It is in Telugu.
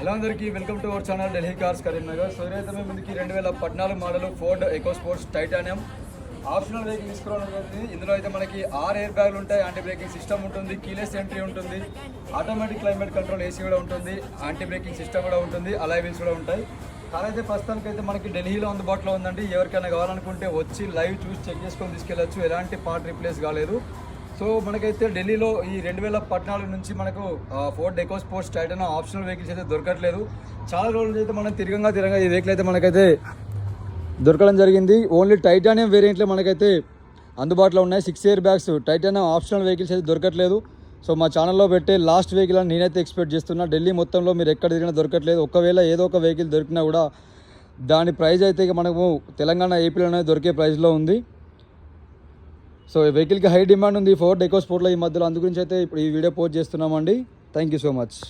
ఎలా అందరికీ welcome to our channel Delhi cars Karimnagar. So ఈరోజు మేము ముందుకి 2014 model Ford eco sports titanium optional vehicle తీసుకోవడం జరిగింది. ఇందులో అయితే మనకి 6 ఎయిర్ బ్యాగులు ఉంటాయి, యాంటీ బ్రేకింగ్ సిస్టమ్ ఉంటుంది, కీలెస్ ఎంట్రీ ఉంటుంది, ఆటోమేటిక్ క్లైమేట్ కంట్రోల్ ఏసీ కూడా ఉంటుంది, యాంటీ బ్రేకింగ్ సిస్టమ్ కూడా ఉంటుంది, అలాయ్ వీల్స్ కూడా ఉంటాయి. కార్ అయితే ప్రస్తుతానికైతే మనకి ఢిల్లీలో అందుబాటులో ఉందండి. ఎవరికైనా కావాలనుకుంటే వచ్చి లైవ్ చూసి చెక్ చేసుకొని తీసుకెళ్ళచ్చు. ఎలాంటి పార్ట్ రీప్లేస్ కాలేదు. సో మనకైతే ఢిల్లీలో ఈ 2014 నుంచి మనకు Ford eco sports titanium optional vehicles అయితే దొరకట్లేదు. చాలా రోజులు అయితే మనం తిరగంగా ఈ వెహికల్ అయితే మనకైతే దొరకడం జరిగింది. ఓన్లీ టైటానియం వేరియంట్లో మనకైతే అందుబాటులో ఉన్నాయి. 6 air bags titanium optional vehicles అయితే దొరకట్లేదు. సో మా ఛానల్లో పెట్టే లాస్ట్ వెహికల్ అని నేనైతే ఎక్స్పెక్ట్ చేస్తున్నా. ఢిల్లీ మొత్తంలో మీరు ఎక్కడ తిరిగినా దొరకట్లేదు. ఒకవేళ ఏదో ఒక వెహికల్ దొరికినా కూడా దాని ప్రైస్ అయితే ఇక మనకు తెలంగాణ ఏపీలోనే దొరికే ప్రైస్లో ఉంది. సో ఈ వెహికల్కి హై డిమాండ్ ఉంది ఫోర్డ్ ఎకో స్పోర్ట్లో ఈ మధ్యలో. అందు గురించి అయితే ఇప్పుడు ఈ వీడియో పోస్ట్ చేస్తున్నామండి. Thank you so much.